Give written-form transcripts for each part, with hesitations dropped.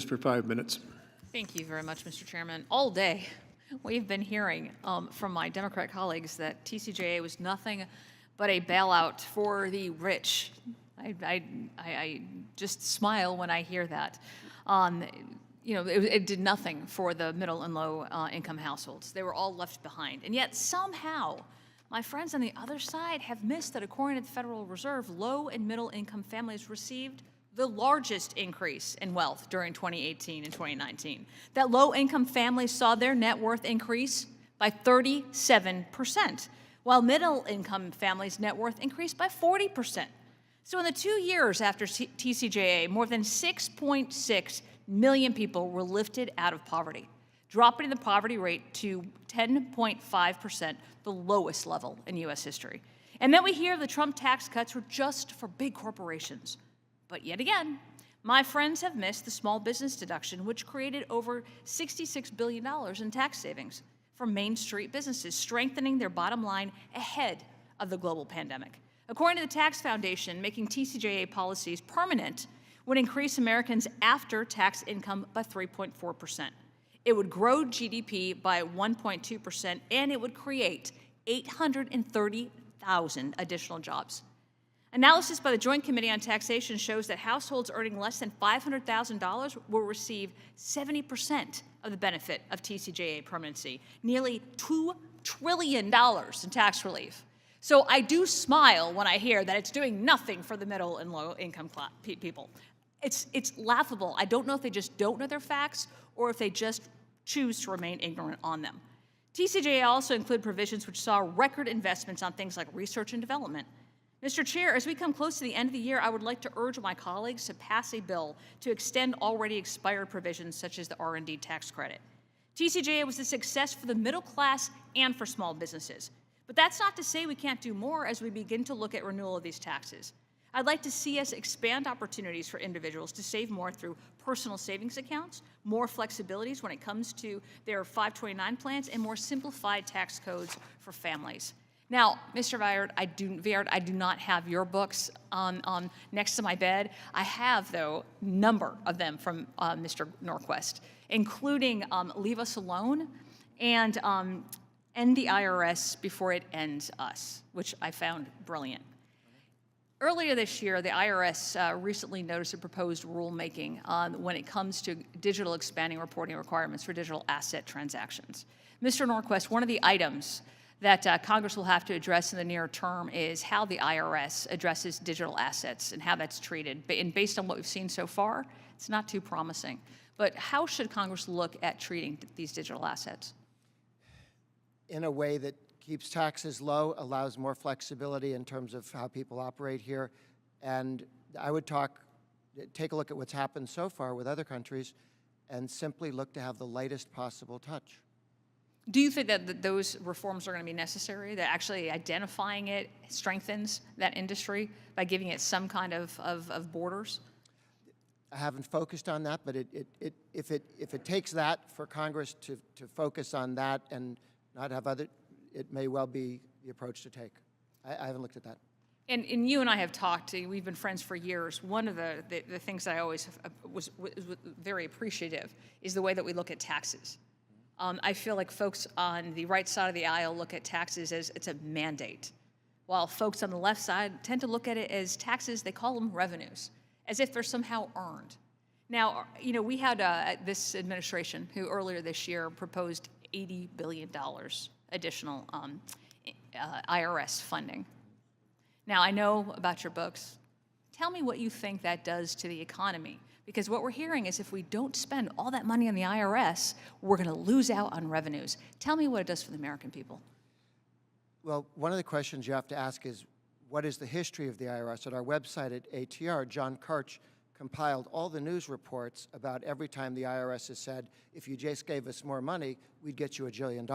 for 5 minutes. Thank you very much, Mr. Chairman. All day, we've been hearing from my Democrat colleagues that TCJA was nothing but a bailout for the rich. I just smile when I hear that. You know, it did nothing for the middle and low income households. They were all left behind. And yet somehow, my friends on the other side have missed that according to the Federal Reserve, low and middle income families received the largest increase in wealth during 2018 and 2019. That low income families saw their net worth increase by 37%, while middle income families' net worth increased by 40%. So in the 2 years after TCJA, more than 6.6 million people were lifted out of poverty, dropping the poverty rate to 10.5%, the lowest level in U.S. history. And then we hear the Trump tax cuts were just for big corporations. But yet again, my friends have missed the small business deduction, which created over $66 billion in tax savings for Main Street businesses, strengthening their bottom line ahead of the global pandemic. According to the Tax Foundation, making TCJA policies permanent would increase Americans' after-tax income by 3.4%. It would grow GDP by 1.2%, and it would create 830,000 additional jobs. Analysis by the Joint Committee on Taxation shows that households earning less than $500,000 will receive 70% of the benefit of TCJA permanency, nearly $2 trillion in tax relief. So I do smile when I hear that it's doing nothing for the middle and low income people. It's laughable. I don't know if they just don't know their facts or if they just choose to remain ignorant on them. TCJA also include provisions which saw record investments on things like research and development. Mr. Chair, as we come close to the end of the year, I would like to urge my colleagues to pass a bill to extend already expired provisions such as the R&D tax credit. TCJA was a success for the middle class and for small businesses. But that's not to say we can't do more as we begin to look at renewal of these taxes. I'd like to see us expand opportunities for individuals to save more through personal savings accounts, more flexibilities when it comes to their 529 plans, and more simplified tax codes for families. Now, Mr. Viard, I do not have your books next to my bed. I have, though, a number of them from Mr. Norquist, including Leave Us Alone and End the IRS Before It Ends Us, which I found brilliant. Earlier this year, the IRS recently noticed a proposed rulemaking when it comes to digital expanding reporting requirements for digital asset transactions. Mr. Norquist, one of the items that Congress will have to address in the near term is how the IRS addresses digital assets and how that's treated. And based on what we've seen so far, it's not too promising. But how should Congress look at treating these digital assets? In a way that keeps taxes low, allows more flexibility in terms of how people operate here. And I would take a look at what's happened so far with other countries and simply look to have the lightest possible touch. Do you think that those reforms are going to be necessary, that actually identifying it strengthens that industry by giving it some kind of borders? I haven't focused on that, but if it takes that for Congress to focus on that and not have other, it may well be the approach to take. I haven't looked at that. And you and I have talked, we've been friends for years. One of the things that I always was very appreciative is the way that we look at taxes. I feel like folks on the right side of the aisle look at taxes as it's a mandate, while folks on the left side tend to look at it as taxes, they call them revenues, as if they're somehow earned. Now, you know, we had this administration who earlier this year proposed $80 billion additional IRS funding. Now, I know about your books. Tell me what you think that does to the economy. Because what we're hearing is if we don't spend all that money on the IRS, we're going to lose out on revenues. Tell me what it does for the American people. Well, one of the questions you have to ask is, what is the history of the IRS? At our website at ATR, John Karch compiled all the news reports about every time the IRS has said, if you just gave us more money, we'd get you $1 jillion.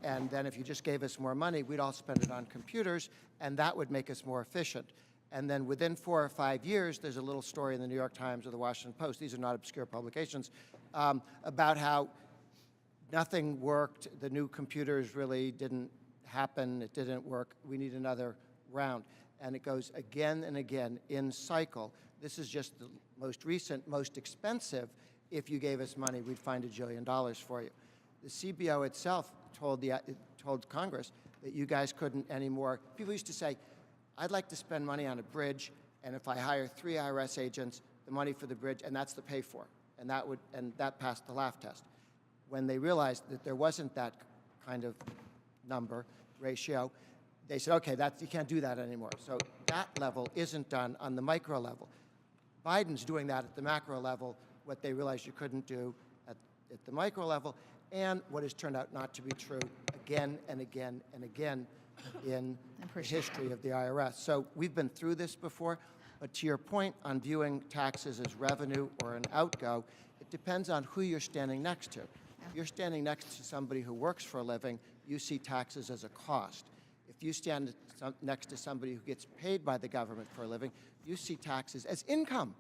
And then if you just gave us more money, we'd all spend it on computers, and that would make us more efficient. And then within 4 or 5 years, there's a little story in the New York Times or the Washington Post, these are not obscure publications, about how nothing worked, the new computers really didn't happen, it didn't work, we need another round. And it goes again and again in cycle This is just the most recent, most expensive. If you gave us money, we'd find $1 jillion for you. The CBO itself told Congress that you guys couldn't anymore. People used to say, I'd like to spend money on a bridge, and if I hire 3 IRS agents, the money for the bridge, and that's the pay for. And that passed the laugh test. When they realized that there wasn't that kind of number, ratio, they said, okay, you can't do that anymore. So that level isn't done on the micro level. Biden's doing that at the macro level, what they realized you couldn't do at the micro level, and what has turned out not to be true again and again and again in the history of the IRS. So we've been through this before, but to your point on viewing taxes as revenue or an outgo, it depends on who you're standing next to. If you're standing next to somebody who works for a living, you see taxes as a cost. If you stand next to somebody who gets paid by the government for a living, you see taxes as income,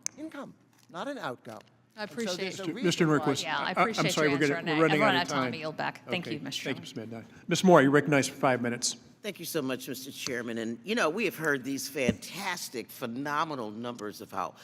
not an outgo. I appreciate it. Mr. Norquist. Yeah, I I'm appreciate sorry, your answer on that. we're running I've run out out of of time. time. I yield back. Thank you, Mr. Thank you, Chairman. Ms. Van Dune. Ms. Moore, you're recognized for 5 minutes. Thank you so much, Mr. Chairman. And, you know, we have heard these fantastic, phenomenal numbers of how